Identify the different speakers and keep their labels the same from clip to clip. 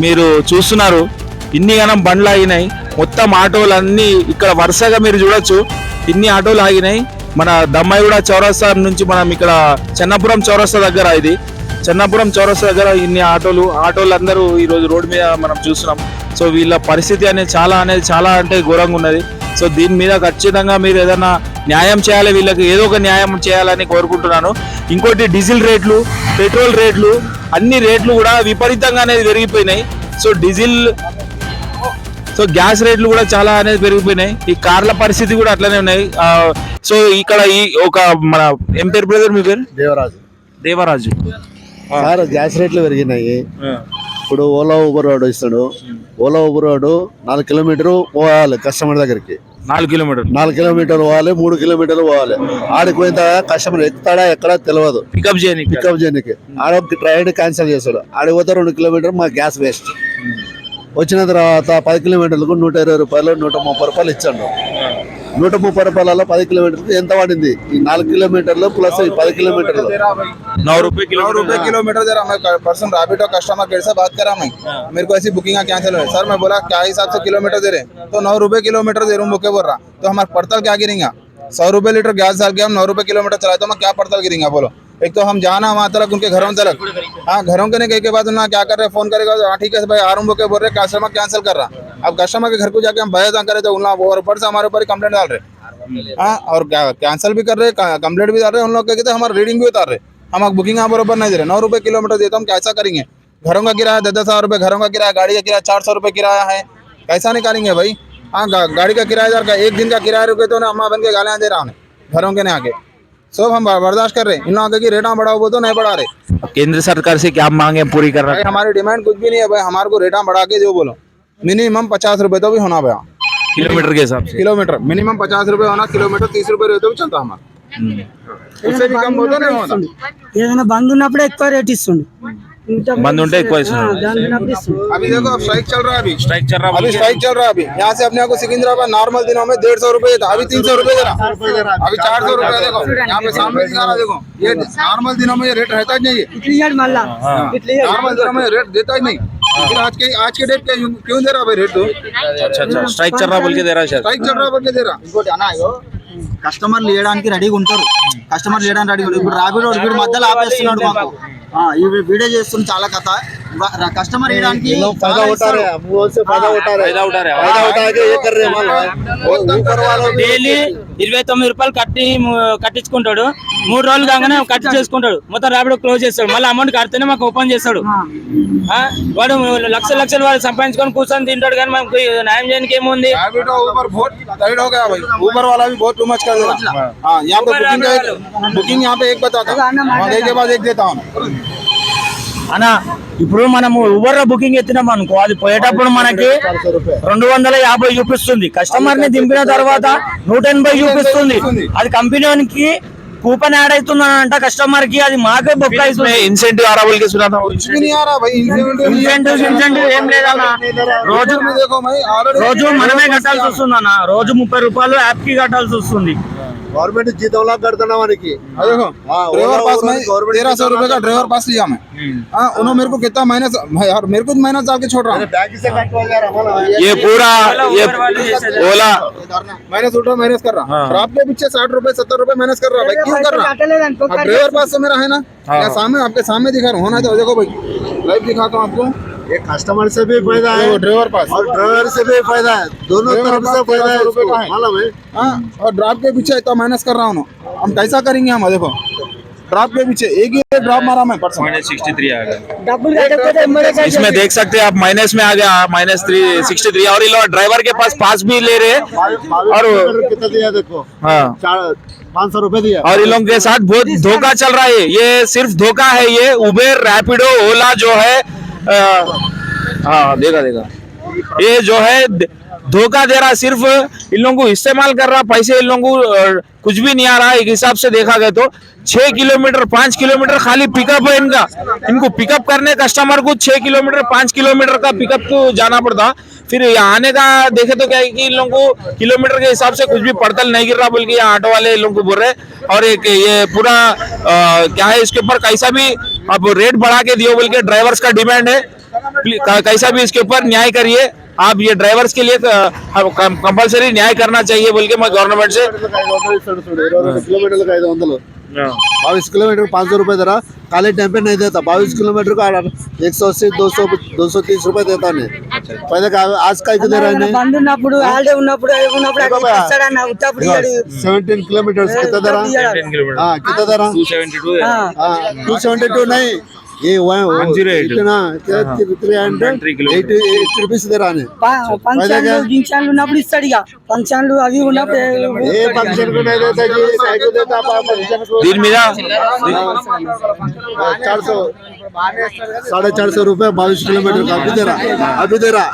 Speaker 1: మీరు చూస్తున్నారు ఇన్ని గణం బండ్లు ఆగినాయి. మొత్తం ఆటోలు అన్ని ఇక్కడ వరుసగా మీరు చూడొచ్చు, ఇన్ని ఆటోలు ఆగినాయి. మన దమ్మాయిగూడ చౌరస్తా నుంచి మనం ఇక్కడ చెన్నపురం చౌరస్తా దగ్గర, ఇది చెన్నపురం చౌరస్తా దగ్గర ఇన్ని ఆటోలు అందరూ ఈరోజు రోడ్డు మీద మనం చూస్తున్నాం. సో వీళ్ళ పరిస్థితి అనేది చాలా అంటే ఘోరంగా ఉన్నది. సో దీని మీద ఖచ్చితంగా మీరు ఏదైనా న్యాయం చేయాలి, వీళ్ళకి ఏదో ఒక న్యాయం చేయాలని కోరుకుంటున్నాను. ఇంకోటి డీజిల్ రేట్లు, పెట్రోల్ రేట్లు, అన్ని రేట్లు కూడా విపరీతంగా అనేది పెరిగిపోయినాయి. సో గ్యాస్ రేట్లు కూడా చాలా అనేది పెరిగిపోయినాయి. ఈ కార్ల పరిస్థితి కూడా అట్లనే ఉన్నాయి. సో ఇక్కడ ఈ ఒక మన ఏం పేరు బ్రదర్, మీ పేరు? దేవరాజు.
Speaker 2: సార్ గ్యాస్ రేట్లు పెరిగినాయి. ఇప్పుడు ఓలా ఊబర్ వాడు ఇస్తాడు, ఓలా ఊబర్ వాడు 4 కిలోమీటర్లు పోవాలి కస్టమర్ దగ్గరికి.
Speaker 1: 4 కిలోమీటర్లు
Speaker 2: 4 కిలోమీటర్లు పోవాలి, 3 కిలోమీటర్లు పోవాలి. ఆడికి పోయిన తర్వాత కస్టమర్ ఎక్కుతాడా ఎక్కడా తెలియదు.
Speaker 1: పికప్ చేయడానికి
Speaker 2: ఆడ ట్రైన్ క్యాన్సిల్ చేస్తాడు. ఆడికి పోతే 2 కిలోమీటర్లు మా గ్యాస్ వేస్ట్. వచ్చిన తర్వాత 10 కిలోమీటర్లకు 120 రూపాయలు, 130 రూపాయలు ఇచ్చాడు. 130 రూపాయలలో 10 కిలోమీటర్లు ఎంత పడింది? ఈ 4 కిలోమీటర్లు ప్లస్ 10 కిలోमीटर
Speaker 1: 9 रुपए
Speaker 3: किलोमीटर दे रहा। मैं पर्सन रैपिडो कस्टमर केयर से बात कर रहा मैं, मेरे को ऐसी बुकिंग कैंसिल हुई। सर मैं बोला क्या हिसाब से किलोमीटर दे रहे, तो 9 रुपए किलोमीटर दे रहा हूँ बोल रहा। तो हमारा पड़ताल क्या गिरेंगे? 100 रुपए लीटर गैस डाल के हम 9 रुपए किलोमीटर चलाए तो मैं क्या पड़ताल गिरेंगे बोलो? एक तो हम जाना वहाँ तक उनके घरों तक, हाँ घरों के नहीं के बाद उन्होंने क्या कर रहे फोन करेगा, हाँ ठीक है भाई आ रहा हूँ बोल रहे, कस्टमर कैंसिल कर रहा। अब कस्टमर के घर को जाके हम बहस करे तो उन ऊपर से हमारे ऊपर कंप्लेंट डाल रहे, हाँ और कैंसिल भी कर रहे, कंप्लेंट भी डाल रहे। उन लोग कहते हमारा रीडिंग भी उतार रहे, हम बुकिंग यहाँ बराबर नहीं दे रहे। 9 रुपए किलोमीटर देता हम कैसा करेंगे? घरों का किराया 10,000 रुपये, घरों का किराया, गाड़ी का किराया 400 रुपये किराया है, कैसा निकालेंगे भाई? हाँ गाड़ी का किराएदार का 1 दिन का किराया रुके तो अम्मा बन के गालियाँ दे रहा हमें घरों के नहीं आके। सब हम बर्दाश्त कर रहे हैं, इन लोगों की रेटा बढ़ाओ वो तो नहीं बढ़ा रहे।
Speaker 1: केंद्र सरकार से क्या मांगे पूरी कर रहा है?
Speaker 3: हमारी डिमांड कुछ भी नहीं है भाई, हमारे को रेटा बढ़ा के जो बोलो मिनिमम 50 रुपये तो भी होना भैया,
Speaker 1: किलोमीटर के हिसाब से
Speaker 3: किलोमीटर मिनिमम 50 रुपये होना, किलोमीटर 30 रुपये रहते भी चलता हमारा, उससे भी कम होता नहीं होता।
Speaker 4: ఏదైనా బంద్ ఉన్నప్పుడు ఎక్కువ రేట్ ఇస్తుండు,
Speaker 1: बंद ఉంటే ఎక్కువ ఇస్తున్నారు.
Speaker 3: अभी देखो अब स्ट्राइक चल रहा है, अभी
Speaker 1: स्ट्राइक चल रहा है,
Speaker 3: अभी स्ट्राइक चल रहा है। अभी यहाँ से अपने को सिकंदराबाद नॉर्मल दिनों में 150 रुपये था, अभी 300 रुपये दे रहा, अभी 400 रुपये। देखो यहाँ पे सामने दिखा रहा, देखो ये नॉर्मल दिनों में ये रेट रहता ही नहीं है, नॉर्मल दिनों में रेट देता ही नहीं। लेकिन आज के डेट पे क्यों दे रहा भाई रेट? तो
Speaker 1: अच्छा स्ट्राइक चल रहा बोल के दे रहा है,
Speaker 3: स्ट्राइक चल रहा बोल के दे रहा।
Speaker 5: కస్టమర్లు వేయడానికి రెడీగా ఉంటారు, కస్టమర్లు వేయడానికి రెడీగా ఉంటారు. ఇప్పుడు రాబిడో వీడి మధ్యలో ఆపేస్తున్నాడు మాకు, ఈ వీడియో చేస్తుంది చాలా కథ. కస్టమర్ వేయడానికి
Speaker 4: డైలీ 29 రూపాయలు కట్టించుకుంటాడు. 3 రోజులు కాగానే కట్టి చేసుకుంటాడు, మొత్తం రాబిడో క్లోజ్ చేస్తాడు. మళ్ళీ అమౌంట్ కడితేనే మాకు ఓపెన్ చేస్తాడు. వాడు లక్షలు వాడు సంపాదించుకొని కూర్చొని తింటాడు, కానీ మనకు న్యాయం చేయడానికి ఏముంది?
Speaker 3: ऊबर वाला भी बहुत टू मच कर दे रहा। हाँ यहाँ पे बुकिंग यहाँ पे एक बताता हूँ, के बाद एक देता हूँ
Speaker 4: అన్న. ఇప్పుడు మనము ఊబర్ లో బుకింగ్ ఎత్తినాం అనుకో, అది పోయేటప్పుడు మనకి 250 చూపిస్తుంది, కస్టమర్ ని దింపిన తర్వాత 180 చూపిస్తుంది. అది కంపెనీకి కూపన్ యాడ్ అవుతుంది అంట కస్టమర్ కి, అది మాకే బొక్క అవుతుంది.
Speaker 1: इंसेंटिव आ रहा बोल के सुना था,
Speaker 3: कुछ भी नहीं आ रहा भाई।
Speaker 4: ఇన్సెంటివ్ ఏం లేదన్న. రోజు మనమే కట్టాల్సి వస్తుంది అన్న, రోజు 30 రూపాయలు యాప్ కి కట్టాల్సి వస్తుంది.
Speaker 2: గవర్నమెంట్ జీతంలా కడుతున్నా వానికి.
Speaker 3: देखो ड्राइवर पास में 1300 रुपए का ड्राइवर पास लिया मैं, हाँ उन्होंने मेरे को कितना माइनस, यार मेरे को माइनस डाल के छोड़ रहा हूँ।
Speaker 1: ये पूरा ये ओला
Speaker 3: माइनस उठ रहा, माइनस कर रहा। ड्रॉप के पीछे 60 रुपए 70 रुपए माइनस कर रहा भाई, क्यों कर रहा? ड्राइवर पास तो मेरा है ना, क्या सामने आपके सामने दिखा रहा हूँ ना, तो देखो भाई लाइव दिखाता हूँ आपको।
Speaker 2: ये कस्टमर से भी फायदा है,
Speaker 3: ड्राइवर पास
Speaker 2: और ड्राइवर से भी फायदा है, दोनों तरफ से फायदा है इसको, मालूम है?
Speaker 3: हाँ और ड्रॉप के पीछे इतना माइनस कर रहा हूँ ना, हम कैसा करेंगे? हम देखो ड्रॉप के पीछे एक ही ड्रॉप मारा मैं परसों,
Speaker 1: -63 आ गया। इसमें देख सकते हैं आप, माइनस में आ गया, -363। और ये लोग ड्राइवर के पास भी ले रहे हैं, और
Speaker 2: कितना दिया देखो,
Speaker 1: हाँ
Speaker 2: 500 रुपए दिया।
Speaker 1: और इन लोगों के साथ बहुत धोखा चल रहा है, ये सिर्फ धोखा है। ये उबेर, रैपिडो, ओला जो है, हाँ देखा ये जो है धोखा दे रहा, सिर्फ इन लोगों को इस्तेमाल कर रहा, पैसे इन लोगों को कुछ भी नहीं आ रहा। एक हिसाब से देखा गया तो 6 किलोमीटर 5 किलोमीटर खाली पिकअप है इनका, इनको पिकअप करने कस्टमर को 6 किलोमीटर 5 किलोमीटर का पिकअप को जाना पड़ता। फिर यहाँ आने का देखे तो क्या है कि इन लोगों को किलोमीटर के हिसाब से कुछ भी पड़तल नहीं गिर रहा, बल्कि यहाँ ऑटो वाले लोगों को बोल रहे। और एक ये पूरा क्या है, इसके ऊपर कैसा भी अब रेट बढ़ा के दियो बोल के ड्राइवर्स का डिमांड है। कैसा भी इसके ऊपर न्याय करिए आप। ये ड्राइवर्स के लिए कंपलसरी न्याय करना चाहिए बोल के मैं गवर्नमेंट से।
Speaker 2: 22 किलोमीटर का 500, 22 किलोमीटर 500 रुपए दे रहा, खाली टाइम पे नहीं देता। 22 किलोमीटर का 180, 200, 230 रुपए देता नहीं। पहले का आज का दे रहा है नहीं।
Speaker 6: బంద్ ఉన్నప్పుడు హాలిడే ఉన్నప్పుడు ఇస్తాడన్న ఉత్తప్పుడు
Speaker 2: 17 किलोमीटर कितना दे रहा? हाँ कितना दे रहा?
Speaker 1: 272
Speaker 2: 272 नहीं, ये 380 रुपीस दे रहा है।
Speaker 6: ఫంక్షన్లు గింక్షన్లు ఉన్నప్పుడు ఇస్తాడు, ఇక ఫంక్షన్లు అవి ఉన్నప్పుడు
Speaker 2: ये फंक्शन को नहीं देता जी, साइकिल देता फंक्शन को।
Speaker 1: दिन में
Speaker 2: 400, 450 रुपए 22 किलोमीटर का अभी दे रहा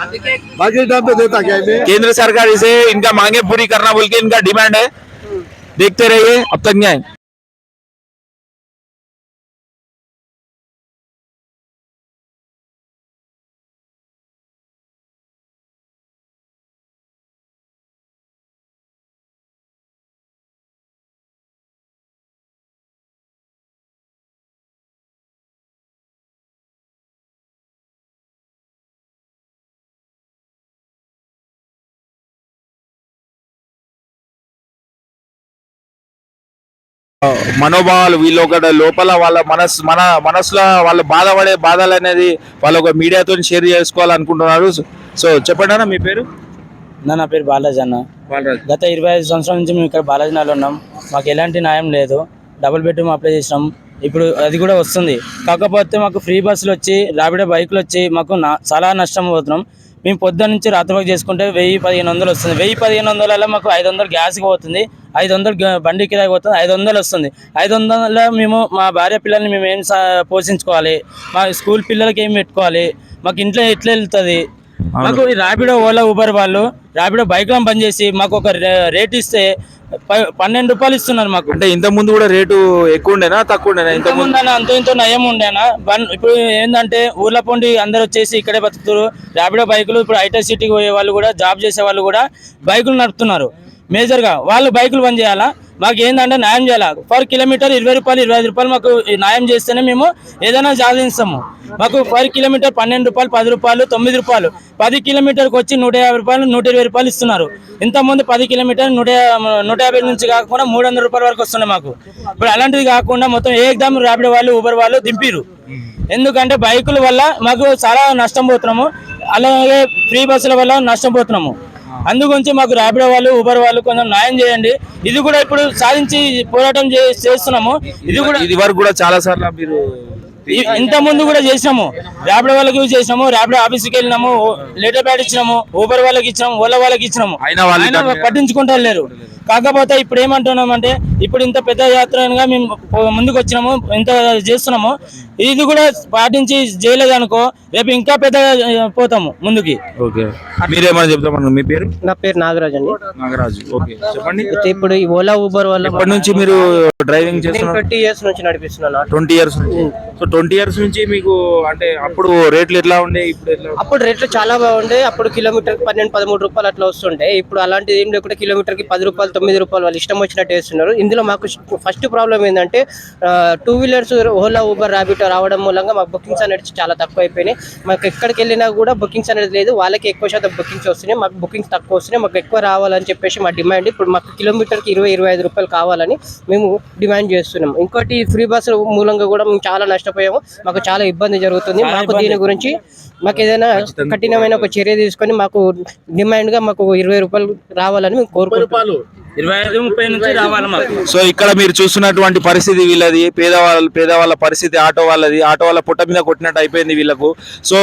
Speaker 2: बाकी टाइम पे देता क्या है?
Speaker 1: केंद्र सरकार इसे इनका मांगे पूरी करना बोल के इनका डिमांड है। देखते रहिए अब तक न्याय। మనోభావాలు వీళ్ళు ఒక లోపల వాళ్ళ మనసులో వాళ్ళు బాధపడే బాధలు అనేది వాళ్ళు ఒక మీడియాతో షేర్ చేసుకోవాలనుకుంటున్నారు. సో చెప్పండి అన్న మీ పేరు?
Speaker 4: నా పేరు బాలాజీ అన్న. గత 25 సంవత్సరాల నుంచి మేము ఇక్కడ బాలాజీ నగర్లో ఉన్నాం. మాకు ఎలాంటి న్యాయం లేదు. డబుల్ బెడ్రూమ్ అప్లై చేసినాం, ఇప్పుడు అది కూడా వస్తుంది. కాకపోతే మాకు ఫ్రీ బస్సులు వచ్చి ర్యాపిడో బైకులు వచ్చి మాకు చాలా నష్టం పోతున్నాం. మేము పొద్దున్న నుంచి రాత్రి వరకు చేసుకుంటే 1000-1500 వస్తుంది. 1000-1500 మాకు 500 గ్యాస్కి పోతుంది, 500 బండి కిరాయి పోతుంది, 500 వస్తుంది. 500 మేము మా భార్య పిల్లల్ని మేము ఏం పోషించుకోవాలి, మా స్కూల్ పిల్లలకి ఏం పెట్టుకోవాలి, మాకు ఇంట్లో ఎట్లా వెళ్తుంది. మాకు ర్యాపిడో ఓలా ఊబర్ వాళ్ళు ర్యాపిడో బైక్లను బంద్ చేసి మాకు ఒక రేట్ ఇస్తే 12 రూపాయలు ఇస్తున్నారు మాకు.
Speaker 1: అంటే ఇంత ముందు కూడా రేటు ఎక్కువ ఉండేనా తక్కువ ఉండేనా?
Speaker 4: ఇంత ముందు అంత ఇంత నయం ఉండేనా. ఇప్పుడు ఏంటంటే ఊర్ల పొండి అందరు వచ్చేసి ఇక్కడే బతుకుతారు. ర్యాపిడో బైకులు ఇప్పుడు ఐటీ సిటీకి పోయే వాళ్ళు కూడా, జాబ్ చేసే వాళ్ళు కూడా బైకులు నడుపుతున్నారు. మేజర్గా వాళ్ళు బైకులు బంద్ చేయాలా, మాకు ఏంటంటే న్యాయం చేయాలా. పర్ కిలోమీటర్ 20 రూపాయలు 25 రూపాయలు మాకు న్యాయం చేస్తేనే మేము ఏదైనా సాధిస్తాము. మాకు పర్ కిలోమీటర్ 12 రూపాయలు, 10 రూపాయలు, 9 రూపాయలు, 10 కిలోమీటర్కి వచ్చి 150 రూపాయలు, 120 రూపాయలు ఇస్తున్నారు. ఇంతకుముందు 10 కిలోమీటర్ 150 నుంచి కాకుండా 300 రూపాయల వరకు వస్తున్నాయి మాకు. ఇప్పుడు అలాంటిది కాకుండా మొత్తం ఏకదమ్ ర్యాపిడో వాళ్ళు ఊబర్ వాళ్ళు దింపిరు. ఎందుకంటే బైకుల వల్ల మాకు చాలా నష్టం పోతున్నాము, అలాగే ఫ్రీ బస్సుల వల్ల నష్టం పోతున్నాము. అందుగురించి మాకు ర్యాపిడో వాళ్ళు ఊబర్ వాళ్ళు కొంచెం న్యాయం చేయండి. ఇది కూడా ఇప్పుడు సాధించి పోరాటం చేస్తున్నాము. ఇది
Speaker 1: వరకు కూడా చాలా సార్లు మీరు
Speaker 4: ఇంత ముందు కూడా చేసినాము, ర్యాపిడో వాళ్ళకి యూజ్ చేసినాము, ర్యాపిడో ఆఫీస్కి వెళ్ళినాము, లెటర్ ప్యాడ్ ఇచ్చినాము, ఊబర్ వాళ్ళకి ఇచ్చినాము, ఓలా వాళ్ళకి ఇచ్చినాము, అయినా పట్టించుకుంటారు లేరు. కాకపోతే ఇప్పుడు ఏమంటున్నామంటే ఇప్పుడు ఇంత పెద్ద యాత్రగా మేము ముందుకు వచ్చినాము, ఇంత చేస్తున్నాము, ఇది కూడా పాటించి చేయలేదు అనుకో రేపు ఇంకా పెద్ద పోతాము ముందుకి.
Speaker 1: ఓకే, మీరేమన్నా చెప్తామన్నారు? మీ పేరు?
Speaker 7: నా పేరు నాగరాజ్ అండి.
Speaker 1: నాగరాజు, ఓకే చెప్పండి.
Speaker 7: ఇప్పుడు ఈ ఓలా ఊబర్ వల్ల
Speaker 1: ఎప్పటి నుంచి మీరు డ్రైవింగ్ చేస్తున్నారు?
Speaker 7: 20 ఇయర్స్ నుంచి నడిపిస్తున్నాను.
Speaker 1: 20 ఇయర్స్ నుంచి. సో 20 ఇయర్స్ నుంచి మీకు అంటే అప్పుడు రేట్లు ఎట్లా ఉండే, ఇప్పుడు ఎట్లా?
Speaker 7: అప్పుడు రేట్లు చాలా బాగుండే. అప్పుడు కిలోమీటర్ 12-13 రూపాయలు అట్లా వస్తుండే. ఇప్పుడు అలాంటిది ఏం లేకుండా కిలోమీటర్కి 10 రూపాయలు 9 రూపాయలు వాళ్ళు ఇష్టం వచ్చినట్టు వేస్తున్నారు. ఇందులో మాకు ఫస్ట్ ప్రాబ్లం ఏంటంటే 2 వీలర్స్ ఓలా ఊబర్ ర్యాపిడో రావడం మూలంగా మాకు బుకింగ్స్ అనేది చాలా తక్కువ అయిపోయినాయి. మాకు ఎక్కడికి వెళ్ళినా కూడా బుకింగ్స్ అనేది లేదు, వాళ్ళకి ఎక్కువ శాతం బుకింగ్స్ వస్తున్నాయి, మాకు బుకింగ్స్ తక్కువ వస్తున్నాయి. మాకు ఎక్కువ రావాలని చెప్పేసి మా డిమాండ్. ఇప్పుడు మాకు కిలోమీటర్కి 20-25 రూపాయలు కావాలని మేము డిమాండ్ చేస్తున్నాం. ఇంకోటి ఫ్రీ బస్సు మూలంగా కూడా మేము చాలా నష్టపోయాము, మాకు చాలా ఇబ్బంది జరుగుతుంది. మాకు దీని గురించి మాకు ఏదైనా కఠినమైన ఒక చర్య తీసుకొని మాకు డిమాండ్ గా మాకు 20 రూపాయలు రావాలని మేము కోరుకుంటున్నాం.
Speaker 4: 25-30 నుంచి రావాలి మాకు.
Speaker 1: సో ఇక్కడ మీరు చూస్తున్నటువంటి పరిస్థితి వీళ్ళది, పేదవాళ్ళ పరిస్థితి, ఆటో వాళ్ళ పుట్ట మీద కొట్టినట్టు అయిపోయింది వీళ్ళకు. సో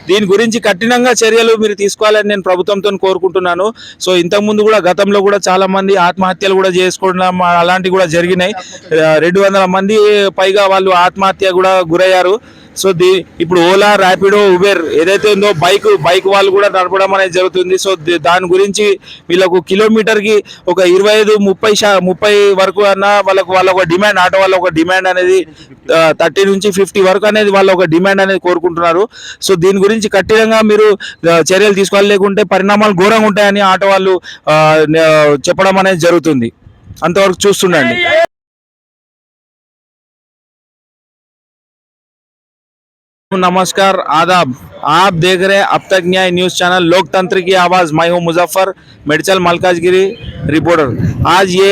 Speaker 1: దీని గురించి కఠినంగా చర్యలు మీరు తీసుకోవాలని నేను ప్రభుత్వంతో కోరుకుంటున్నాను. సో ఇంతకు ముందు కూడా గతంలో కూడా చాలా మంది ఆత్మహత్యలు కూడా చేసుకోవడం అలాంటివి కూడా జరిగినాయి. 200 మంది పైగా వాళ్ళు ఆత్మహత్య కూడా గురయ్యారు. సో ఇప్పుడు ఓలా, ర్యాపిడో, ఉబెర్ ఏదైతే ఉందో బైక్ వాళ్ళు కూడా నడపడం అనేది జరుగుతుంది. సో దాని గురించి వీళ్ళకు కిలోమీటర్కి ఒక 25-30 వరకు అన్న వాళ్ళ ఒక డిమాండ్, ఆటో వాళ్ళ ఒక డిమాండ్ అనేది 30 నుంచి 50 వరకు అనేది వాళ్ళ ఒక డిమాండ్ అనేది కోరుకుంటున్నారు. సో దీని గురించి కఠినంగా మీరు చర్యలు తీసుకోవాలి, లేకుంటే పరిణామాలు ఘోరంగా ఉంటాయని ఆటో వాళ్ళు చెప్పడం అనేది జరుగుతుంది. అంతవరకు చూస్తుండండి. नमस्कार आदाब। आप देख रहे हैं अब तक न्याय न्यूज चैनल लोकतंत्र की आवाज। मैं हूं मुजफ्फर मेडिकल मलकाजगिरी रिपोर्टर। आज ये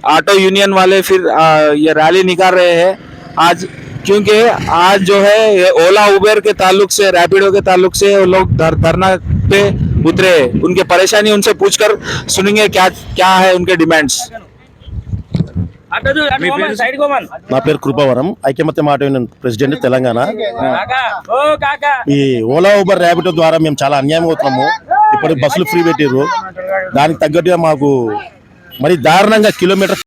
Speaker 1: ऑटो यूनियन वाले फिर ये रैली निकाल रहे हैं आज, क्योंकि आज जो है ये ओला उबेर के ताल्लुक से, रैपिडो के ताल्लुक से वो लोग धरना पे उतरे हैं। उनके परेशानी उनसे पूछकर सुनेंगे क्या क्या है उनके डिमांड्स।
Speaker 8: నా పేరు కృపావరం, ఐక్యమత్య మాట యూనియన్ ప్రెసిడెంట్ తెలంగాణ. ఈ ఓలా ఊబర్ ర్యాపిడో ద్వారా మేము చాలా అన్యాయం అవుతున్నాము. ఇప్పుడు బస్సులు ఫ్రీ పెట్టారు, దానికి తగ్గట్టుగా మాకు మరి దారుణంగా కిలోమీటర్